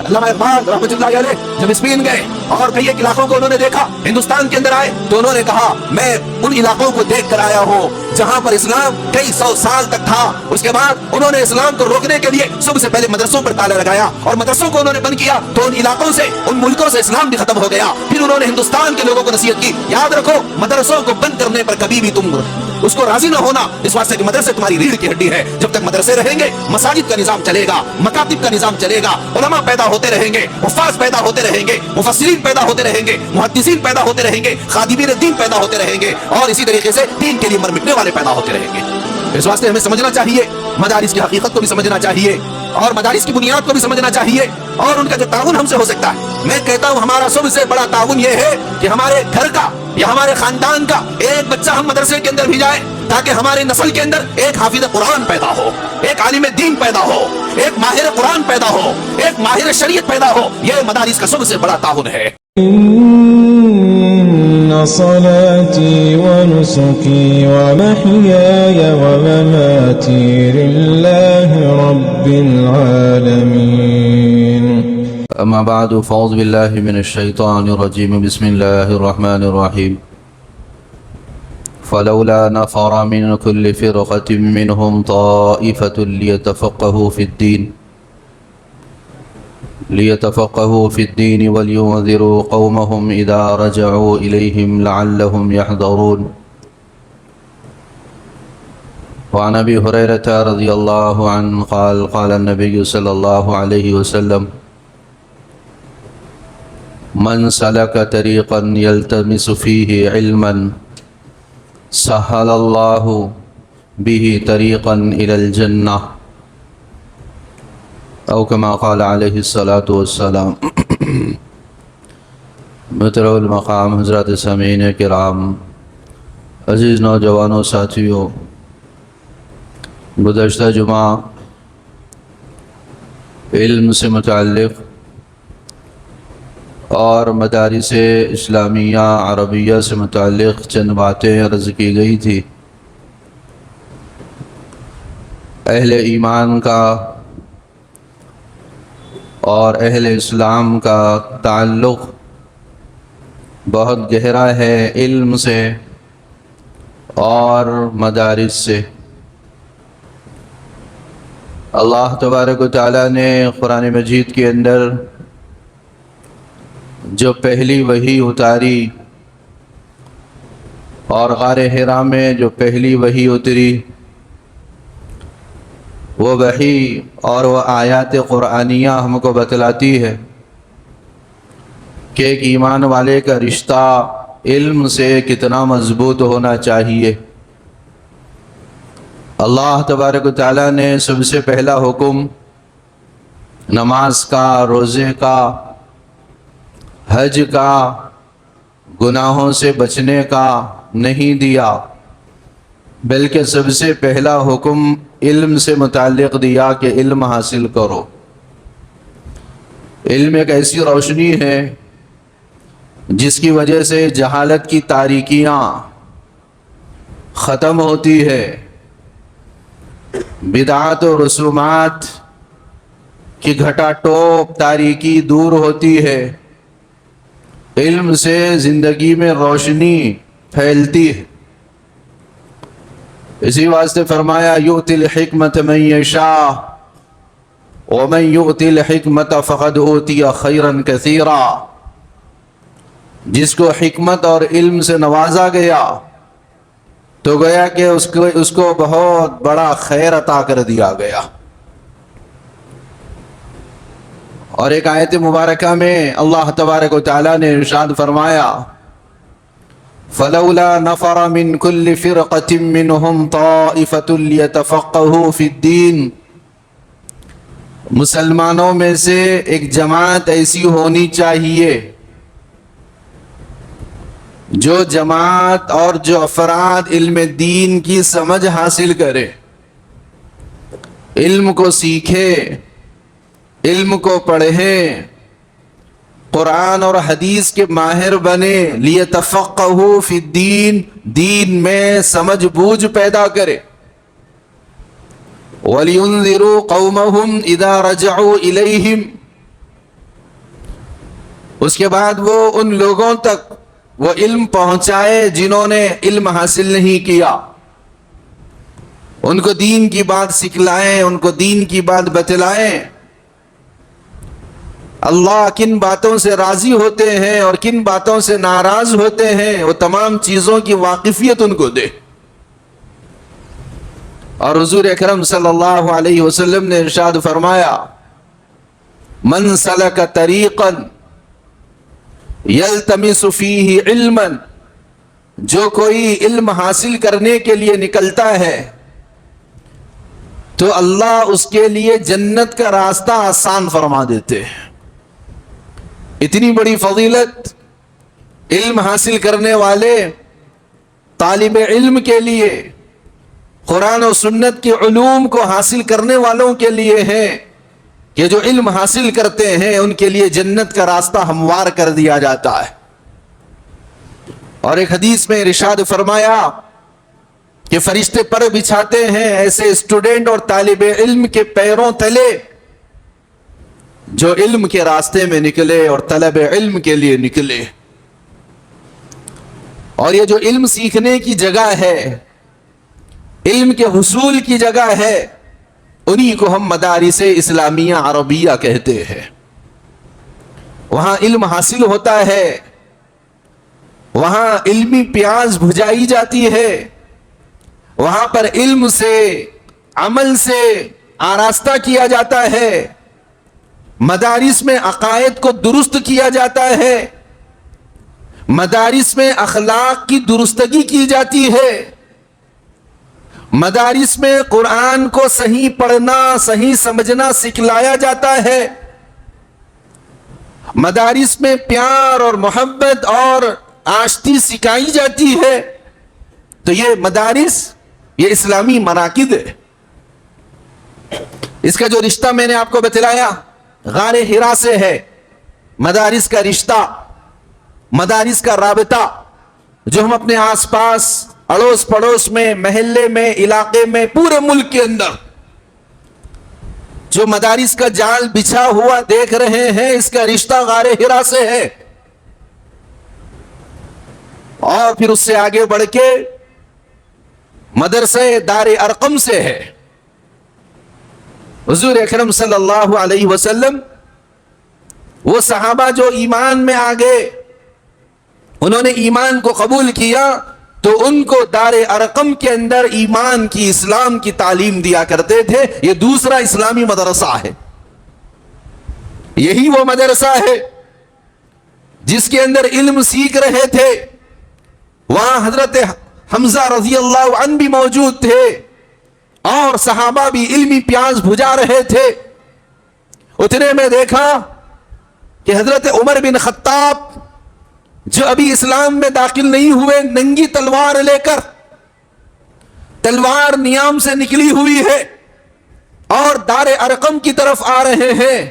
علامہ اقبال رحمۃ اللہ علیہ جب اسپین گئے اور کئی ایک علاقوں کو انہوں نے دیکھا، ہندوستان کے اندر آئے تو انہوں نے کہا میں ان علاقوں کو دیکھ کر آیا ہوں جہاں پر اسلام کئی سو سال تک تھا۔ اس کے بعد انہوں نے اسلام کو روکنے کے لیے سب سے پہلے مدرسوں پر تالا لگایا، اور مدرسوں کو انہوں نے بند کیا تو ان علاقوں سے، ان ملکوں سے اسلام بھی ختم ہو گیا۔ پھر انہوں نے ہندوستان کے لوگوں کو نصیحت کی، یاد رکھو مدرسوں کو بند کرنے پر کبھی بھی تم اس کو راضی نہ ہونا، اس واسطے کہ مدرسے تمہاری ریڑھ کی ہڈی ہے۔ جب تک مدرسے رہیں گے مساجد کا نظام چلے گا، مکاتب کا نظام چلے گا، علماء پیدا ہوتے رہیں گے، حفاظ پیدا ہوتے رہیں گے، مفسرین پیدا ہوتے رہیں گے، محدثین پیدا ہوتے رہیں گے، خادمین دین پیدا ہوتے رہیں گے، اور اسی طریقے سے دین کے لیے مر مٹنے والے پیدا ہوتے رہیں گے۔ اس واسطے ہمیں سمجھنا چاہیے، مدارس کی حقیقت کو بھی سمجھنا چاہیے، اور مدارس کی بنیاد کو بھی سمجھنا چاہیے، اور ان کا جو تعاون ہم سے ہو سکتا ہے۔ میں کہتا ہوں ہمارا سب سے بڑا تعاون یہ ہے کہ ہمارے گھر کا یا ہمارے خاندان کا ایک بچہ ہم مدرسے کے اندر بھیجائے، تاکہ ہمارے نسل کے اندر ایک حافظ قرآن پیدا ہو، ایک عالم دین پیدا ہو، ایک ماہر قرآن پیدا ہو، ایک ماہر شریعت پیدا ہو۔ یہ مدارس کا سب سے بڑا تعاون ہے۔ إن صلاتي ونسكي ومحياي ومماتي لله رب العالمين. أما بعد فأعوذ بالله من الشيطان الرجيم. بسم الله الرحمن الرحيم. فلولا نفر من كل فرقة منهم طائفة ليتفقهوا في الدين ولينذروا قومهم إذا رجعوا إليهم لعلهم يحذرون. وعن أبي هريرة رضي الله عنه قال قال النبي صلى الله عليه وسلم من سلك طريقا يلتمس فيه علما سهل الله به طريقا إلى الجنة او كما قال علیہ الصلاۃ والسلام. مطرع المقام حضرات سامعین کرام، عزیز نوجوانوں، ساتھیوں، گزشتہ جمعہ علم سے متعلق اور مدارس اسلامیہ عربیہ سے متعلق چند باتیں عرض کی گئی تھی۔ اہل ایمان کا اور اہل اسلام کا تعلق بہت گہرا ہے علم سے اور مدارس سے۔ اللہ تبارک و تعالیٰ نے قرآن مجید کے اندر جو پہلی وحی اتاری اور غار حرا میں جو پہلی وحی اتری، وہ وحی اور وہ آیات قرآنیہ ہم کو بتلاتی ہے کہ ایک ایمان والے کا رشتہ علم سے کتنا مضبوط ہونا چاہیے۔ اللہ تبارک و تعالیٰ نے سب سے پہلا حکم نماز کا، روزے کا، حج کا، گناہوں سے بچنے کا نہیں دیا، بلکہ سب سے پہلا حکم علم سے متعلق دیا کہ علم حاصل کرو۔ علم ایک ایسی روشنی ہے جس کی وجہ سے جہالت کی تاریکیاں ختم ہوتی ہے، بدعات و رسومات کی گھٹا ٹوپ تاریکی دور ہوتی ہے، علم سے زندگی میں روشنی پھیلتی ہے۔ اسی واسطے فرمایا یؤتی الحکمت من یشاء ومن یؤتی الحکمت فقد اوتی خیرا کثیرا۔ جس کو حکمت اور علم سے نوازا گیا تو گویا کہ اس کو بہت بڑا خیر عطا کر دیا گیا۔ اور ایک آیت مبارکہ میں اللہ تبارک و تعالیٰ نے ارشاد فرمایا فلولا نفر من كل فرقة منهم طائفة ليتفقهوا في الدين۔ مسلمانوں میں سے ایک جماعت ایسی ہونی چاہیے، جو جماعت اور جو افراد علم دین کی سمجھ حاصل کرے، علم کو سیکھے، علم کو پڑھے، قرآن اور حدیث کے ماہر بنے، لیتفقہوا فی الدین، دین میں سمجھ بوجھ پیدا کرے، وَلِيُنذِرُوا قَوْمَهُمْ إِذَا رَجَعُوا إِلَيْهِمْ، اس کے بعد وہ ان لوگوں تک وہ علم پہنچائے جنہوں نے علم حاصل نہیں کیا، ان کو دین کی بات سکھلائیں، ان کو دین کی بات بتلائیں۔ اللہ کن باتوں سے راضی ہوتے ہیں اور کن باتوں سے ناراض ہوتے ہیں، وہ تمام چیزوں کی واقفیت ان کو دے۔ اور حضور اکرم صلی اللہ علیہ وسلم نے ارشاد فرمایا، من سلک طریقا یلتمس فیہ علما، جو کوئی علم حاصل کرنے کے لیے نکلتا ہے تو اللہ اس کے لیے جنت کا راستہ آسان فرما دیتے ہیں۔ اتنی بڑی فضیلت علم حاصل کرنے والے طالب علم کے لیے، قرآن و سنت کے علوم کو حاصل کرنے والوں کے لیے ہے کہ جو علم حاصل کرتے ہیں ان کے لیے جنت کا راستہ ہموار کر دیا جاتا ہے۔ اور ایک حدیث میں ارشاد فرمایا کہ فرشتے پر بچھاتے ہیں ایسے اسٹوڈنٹ اور طالب علم کے پیروں تلے جو علم کے راستے میں نکلے اور طلب علم کے لیے نکلے۔ اور یہ جو علم سیکھنے کی جگہ ہے، علم کے حصول کی جگہ ہے، انہی کو ہم مدارس اسلامیہ عربیہ کہتے ہیں۔ وہاں علم حاصل ہوتا ہے، وہاں علمی پیاز بجھائی جاتی ہے، وہاں پر علم سے، عمل سے آراستہ کیا جاتا ہے، مدارس میں عقائد کو درست کیا جاتا ہے، مدارس میں اخلاق کی درستگی کی جاتی ہے، مدارس میں قرآن کو صحیح پڑھنا، صحیح سمجھنا سکھلایا جاتا ہے، مدارس میں پیار اور محبت اور آشتی سکھائی جاتی ہے۔ تو یہ مدارس، یہ اسلامی مراکز ہے۔ اس کا جو رشتہ میں نے آپ کو بتلایا غار حرا سے ہے، مدارس کا رشتہ، مدارس کا رابطہ جو ہم اپنے آس پاس، اڑوس پڑوس میں، محلے میں، علاقے میں، پورے ملک کے اندر جو مدارس کا جال بچھا ہوا دیکھ رہے ہیں، اس کا رشتہ غار حرا سے ہے۔ اور پھر اس سے آگے بڑھ کے مدرسہ دار ارقم سے ہے۔ حضور اکرم صلی اللہ علیہ وسلم، وہ صحابہ جو ایمان میں آگے، انہوں نے ایمان کو قبول کیا تو ان کو دار ارقم کے اندر ایمان کی، اسلام کی تعلیم دیا کرتے تھے۔ یہ دوسرا اسلامی مدرسہ ہے۔ یہی وہ مدرسہ ہے جس کے اندر علم سیکھ رہے تھے۔ وہاں حضرت حمزہ رضی اللہ عنہ بھی موجود تھے اور صحابہ بھی علمی پیاس بجھا رہے تھے۔ اتنے میں دیکھا کہ حضرت عمر بن خطاب، جو ابھی اسلام میں داخل نہیں ہوئے، ننگی تلوار لے کر، تلوار نیام سے نکلی ہوئی ہے اور دار ارقم کی طرف آ رہے ہیں۔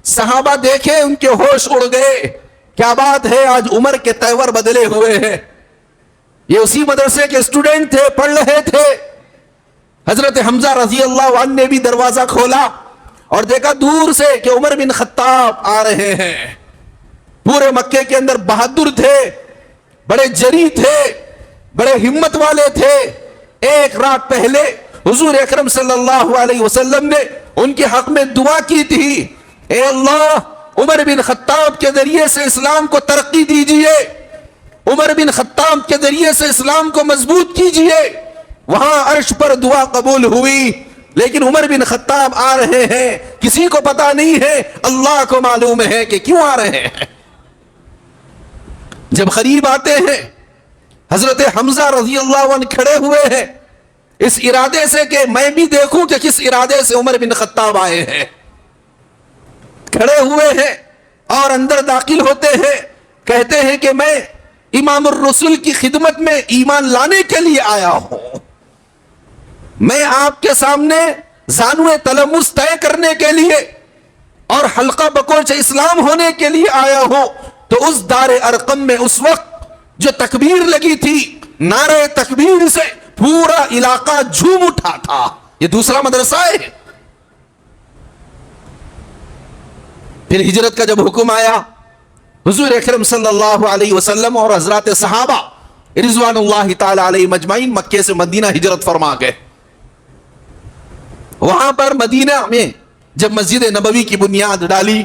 صحابہ دیکھے، ان کے ہوش اڑ گئے، کیا بات ہے، آج عمر کے تیور بدلے ہوئے ہیں۔ یہ اسی مدرسے کے اسٹوڈنٹ تھے، پڑھ رہے تھے۔ حضرت حمزہ رضی اللہ عنہ نے بھی دروازہ کھولا اور دیکھا دور سے کہ عمر بن خطاب آ رہے ہیں۔ پورے مکے کے اندر بہادر تھے، بڑے جری تھے، بڑے ہمت والے تھے۔ ایک رات پہلے حضور اکرم صلی اللہ علیہ وسلم نے ان کے حق میں دعا کی تھی، اے اللہ، عمر بن خطاب کے ذریعے سے اسلام کو ترقی دیجئے، عمر بن خطاب کے ذریعے سے اسلام کو مضبوط کیجئے۔ وہاں عرش پر دعا قبول ہوئی، لیکن عمر بن خطاب آ رہے ہیں، کسی کو پتا نہیں ہے، اللہ کو معلوم ہے کہ کیوں آ رہے ہیں۔ جب قریب آتے ہیں، حضرت حمزہ رضی اللہ عنہ کھڑے ہوئے ہیں اس ارادے سے کہ میں بھی دیکھوں کہ کس ارادے سے عمر بن خطاب آئے ہیں۔ کھڑے ہوئے ہیں اور اندر داخل ہوتے ہیں، کہتے ہیں کہ میں امام الرسول کی خدمت میں ایمان لانے کے لیے آیا ہوں، میں آپ کے سامنے زانوِ تلمس طے کرنے کے لیے اور حلقہ بکوچ اسلام ہونے کے لیے آیا ہوں۔ تو اس دار ارقم میں اس وقت جو تکبیر لگی تھی، نعرہ تکبیر سے پورا علاقہ جھوم اٹھا تھا۔ یہ دوسرا مدرسہ ہے۔ پھر ہجرت کا جب حکم آیا، حضور اکرم صلی اللہ علیہ وسلم اور حضرات صحابہ رضوان اللہ تعالی علیہ مجمعین مکے سے مدینہ ہجرت فرما گئے. وہاں پر مدینہ میں جب مسجد نبوی کی بنیاد ڈالی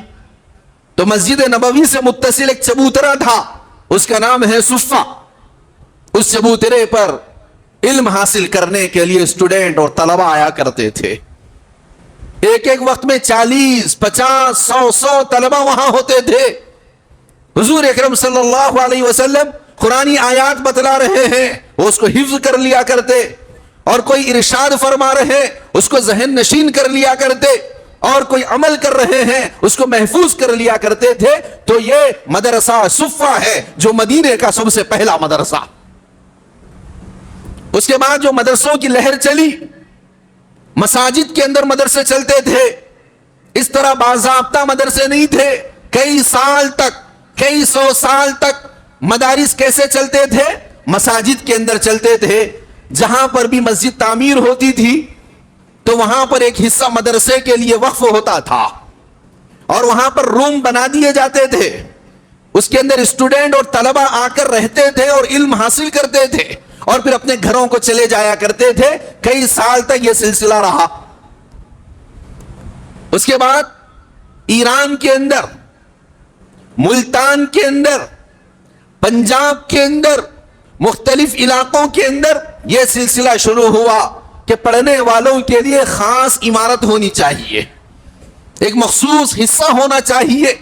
تو مسجد نبوی سے متصل ایک چبوترا تھا، اس کا نام ہے صفہ. اس چبوترے پر علم حاصل کرنے کے لیے اسٹوڈنٹ اور طلبہ آیا کرتے تھے. ایک ایک وقت میں 40 50 100 طلبہ وہاں ہوتے تھے. حضور اکرم صلی اللہ علیہ وسلم قرآنی آیات بتلا رہے ہیں، وہ اس کو حفظ کر لیا کرتے، اور کوئی ارشاد فرما رہے اس کو ذہن نشین کر لیا کرتے، اور کوئی عمل کر رہے ہیں اس کو محفوظ کر لیا کرتے تھے. تو یہ مدرسہ صفہ ہے جو مدینے کا سب سے پہلا مدرسہ. اس کے بعد جو مدرسوں کی لہر چلی، مساجد کے اندر مدرسے چلتے تھے. اس طرح باضابطہ مدرسے نہیں تھے. کئی سال تک، کئی 100 سال تک مدارس کیسے چلتے تھے؟ مساجد کے اندر چلتے تھے. جہاں پر بھی مسجد تعمیر ہوتی تھی تو وہاں پر ایک حصہ مدرسے کے لیے وقف ہوتا تھا، اور وہاں پر روم بنا دیے جاتے تھے. اس کے اندر اسٹوڈنٹ اور طلبہ آ کر رہتے تھے اور علم حاصل کرتے تھے، اور پھر اپنے گھروں کو چلے جایا کرتے تھے. کئی سال تک یہ سلسلہ رہا. اس کے بعد ایران کے اندر، ملتان کے اندر، پنجاب کے اندر، مختلف علاقوں کے اندر یہ سلسلہ شروع ہوا کہ پڑھنے والوں کے لیے خاص عمارت ہونی چاہیے، ایک مخصوص حصہ ہونا چاہیے.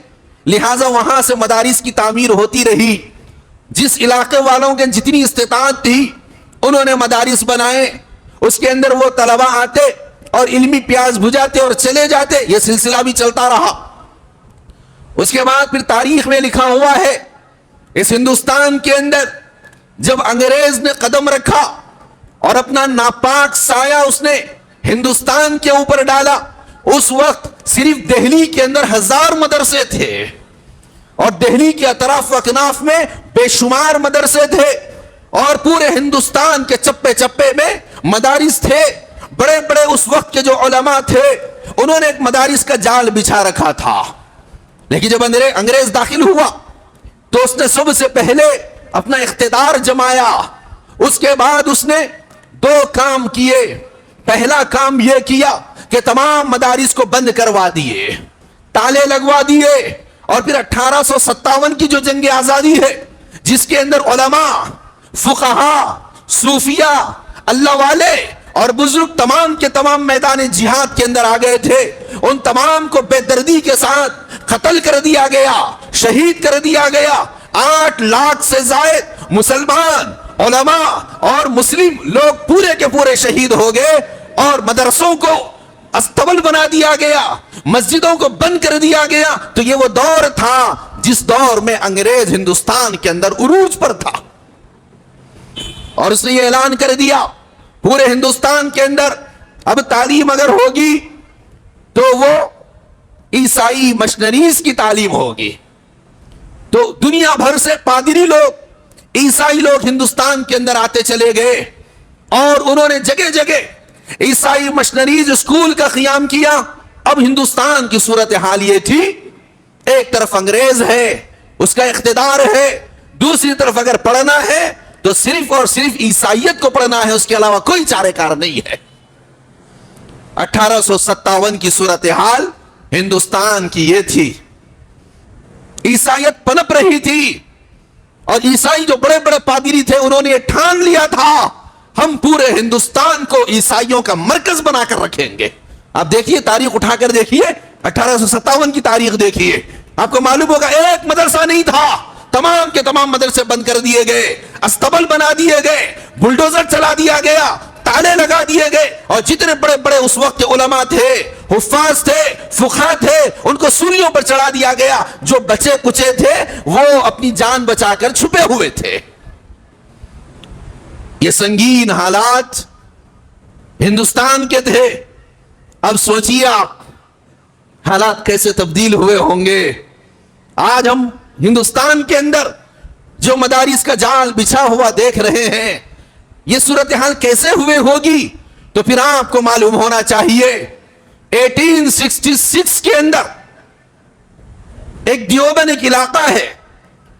لہذا وہاں سے مدارس کی تعمیر ہوتی رہی. جس علاقے والوں کے جتنی استطاعت تھی انہوں نے مدارس بنائے. اس کے اندر وہ طلبہ آتے اور علمی پیاز بجھاتے اور چلے جاتے. یہ سلسلہ بھی چلتا رہا. اس کے بعد پھر تاریخ میں لکھا ہوا ہے، اس ہندوستان کے اندر جب انگریز نے قدم رکھا اور اپنا ناپاک سایہ اس نے ہندوستان کے اوپر ڈالا، اس وقت صرف دہلی کے اندر 1000 مدرسے تھے، اور دہلی کے اطراف و اکناف میں بے شمار مدرسے تھے، اور پورے ہندوستان کے چپے چپے میں مدارس تھے. بڑے بڑے اس وقت کے جو علماء تھے انہوں نے ایک مدارس کا جال بچھا رکھا تھا. لیکن جب انگریز داخل ہوا تو اس نے سب سے پہلے اپنا اقتدار جمایا. اس کے بعد اس نے 2 کام کیے. پہلا کام یہ کیا کہ تمام مدارس کو بند کروا دیے، تالے لگوا دیے. اور پھر 1857 کی جو جنگ آزادی ہے جس کے اندر علماء، فقہا، صوفیہ، اللہ والے اور بزرگ تمام کے تمام میدان جہاد کے اندر آ گئے تھے، ان تمام کو بے دردی کے ساتھ قتل کر دیا گیا، شہید کر دیا گیا. 8 لاکھ سے زائد مسلمان علماء اور مسلم لوگ پورے کے پورے شہید ہو گئے، اور مدرسوں کو استبل بنا دیا گیا، مسجدوں کو بند کر دیا گیا. تو یہ وہ دور تھا جس دور میں انگریز ہندوستان کے اندر عروج پر تھا، اور اس نے یہ اعلان کر دیا پورے ہندوستان کے اندر اب تعلیم اگر ہوگی تو وہ عیسائی مشنریز کی تعلیم ہوگی. تو دنیا بھر سے پادری لوگ، عیسائی لوگ ہندوستان کے اندر آتے چلے گئے، اور انہوں نے جگہ جگہ عیسائی مشنریز اسکول کا قیام کیا. اب ہندوستان کی صورتحال یہ تھی، ایک طرف انگریز ہے، اس کا اقتدار ہے، دوسری طرف اگر پڑھنا ہے تو صرف اور صرف عیسائیت کو پڑھنا ہے، اس کے علاوہ کوئی چارہ کار نہیں ہے. 1857 کی صورتحال ہندوستان کی یہ تھی. عیسائیت پنپ رہی تھی، اور عیسائی جو بڑے بڑے پادری تھے انہوں نے یہ ٹھان لیا تھا ہم پورے ہندوستان کو عیسائیوں کا مرکز بنا کر رکھیں گے. آپ دیکھیے تاریخ اٹھا کر دیکھیے، 1857 کی تاریخ دیکھیے، آپ کو معلوم ہوگا ایک مدرسہ نہیں تھا، تمام کے تمام مدرسے بند کر دیے گئے، استبل بنا دیے گئے، بلڈوزر چلا دیا گیا، تالے لگا دیے گئے. اور جتنے بڑے بڑے اس وقت کے علماء تھے، حفاظ تھے، فقہا تھے، ان کو سولیوں پر چڑھا دیا گیا. جو بچے کچے تھے وہ اپنی جان بچا کر چھپے ہوئے تھے. یہ سنگین حالات ہندوستان کے تھے. اب سوچیے آپ حالات کیسے تبدیل ہوئے ہوں گے. آج ہم ہندوستان کے اندر جو مدارس کا جال بچھا ہوا دیکھ رہے ہیں، یہ صورتحال کیسے ہوئے ہوگی. تو پھر آپ کو معلوم ہونا چاہیے 1866 کے اندر ایک دیوبند ایک علاقہ ہے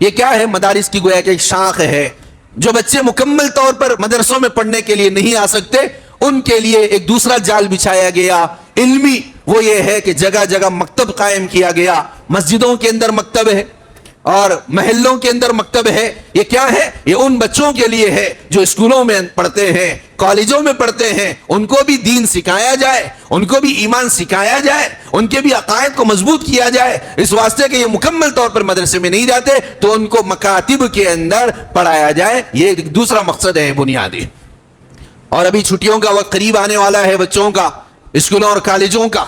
یہ کیا ہے؟ مدارس کی گویا کہ ایک شاخ ہے. جو بچے مکمل طور پر مدرسوں میں پڑھنے کے لیے نہیں آ سکتے ان کے لیے ایک دوسرا جال بچھایا گیا علمی، وہ یہ ہے کہ جگہ جگہ مکتب قائم کیا گیا. مسجدوں کے اندر مکتب ہے اور محلوں کے اندر مکتب ہے. یہ کیا ہے؟ یہ ان بچوں کے لیے ہے جو اسکولوں میں پڑھتے ہیں، کالجوں میں پڑھتے ہیں. ان کو بھی دین سکھایا جائے، ان کو بھی ایمان سکھایا جائے، ان کے بھی عقائد کو مضبوط کیا جائے. اس واسطے کہ یہ مکمل طور پر مدرسے میں نہیں جاتے تو ان کو مکاتب کے اندر پڑھایا جائے. یہ ایک دوسرا مقصد ہے بنیادی. اور ابھی چھٹیوں کا وقت قریب آنے والا ہے بچوں کا، اسکولوں اور کالجوں کا.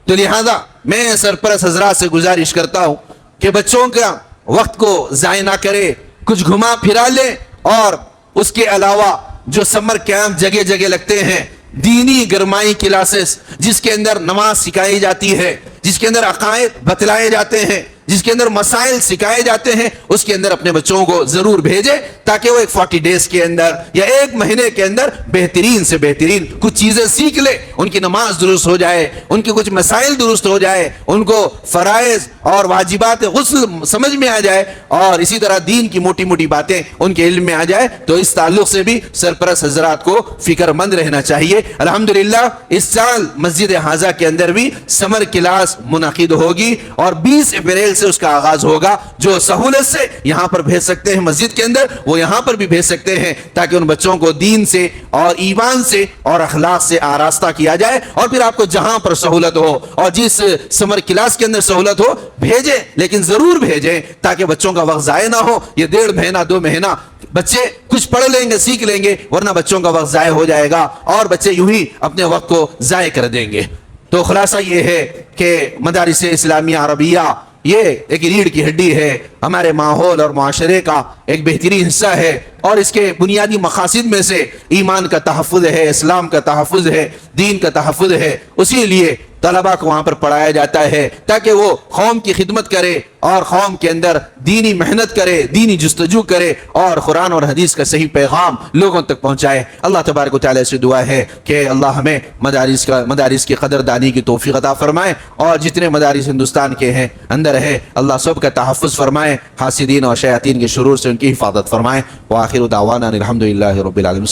تو لہذا میں سرپرست حضرات سے گزارش کرتا ہوں کہ بچوں کا وقت کو ضائع نہ کرے، کچھ گھما پھرا لے. اور اس کے علاوہ جو سمر کیمپ جگہ جگہ لگتے ہیں، دینی گرمائی کلاسز جس کے اندر نماز سکھائی جاتی ہے، جس کے اندر عقائد بتلائے جاتے ہیں، جس کے اندر مسائل سکھائے جاتے ہیں، اس کے اندر اپنے بچوں کو ضرور بھیجے تاکہ وہ ایک 40 ڈیز کے اندر یا ایک مہینے کے اندر بہترین سے بہترین کچھ چیزیں سیکھ لے. ان کی نماز درست ہو جائے، ان کے کچھ مسائل درست ہو جائے، ان کو فرائض اور واجبات غسل سمجھ میں آ جائے، اور اسی طرح دین کی موٹی موٹی باتیں ان کے علم میں آ جائے. تو اس تعلق سے بھی سرپرست حضرات کو فکر مند رہنا چاہیے. الحمدللہ اس سال مسجد حاضہ کے اندر بھی سمر کلاس منعقد ہوگی اور 20 اپریل سے اس کا آغاز ہوگا. جو سہولت سے یہاں پر بھیج سکتے ہیں مسجد کے اندر وہ یہاں پر بھی بھیج سکتے ہیں تاکہ ان بچوں کو دین سے اور ایمان سے اور اخلاق سے آراستہ کیا جائے. اور پھر آپ کو جہاں پر سہولت ہو اور جس سمر کلاس کے اندر سہولت ہو بھیجیں، لیکن ضرور بھیجیں تاکہ بچوں کا وقت ضائع نہ ہو. یہ 1.5 مہینہ 2 مہینہ بچے کچھ پڑھ لیں گے، سیکھ لیں گے، ورنہ بچوں کا وقت ضائع ہو جائے گا اور بچے یوں ہی اپنے وقت کو ضائع کر دیں گے. تو خلاصہ یہ ہے کہ مدارس اسلامیہ عربیہ یہ ایک ریڑھ کی ہڈی ہے، ہمارے ماحول اور معاشرے کا ایک بہترین حصہ ہے. اور اس کے بنیادی مقاصد میں سے ایمان کا تحفظ ہے، اسلام کا تحفظ ہے، دین کا تحفظ ہے. اسی لیے طلباء کو وہاں پر پڑھایا جاتا ہے تاکہ وہ قوم کی خدمت کرے اور قوم کے اندر دینی محنت کرے، دینی جستجو کرے اور قرآن اور حدیث کا صحیح پیغام لوگوں تک پہنچائے. اللہ تبارک و تعالی سے دعا ہے کہ اللہ ہمیں مدارس کی قدردانی کی توفیق عطا فرمائے، اور جتنے مدارس ہندوستان کے ہیں اندر ہے اللہ سب کا تحفظ فرمائے، حاسدین اور شیاطین کے شرور سے ان کی حفاظت فرمائے. وآخر دعوانا الحمدللہ رب العالمین.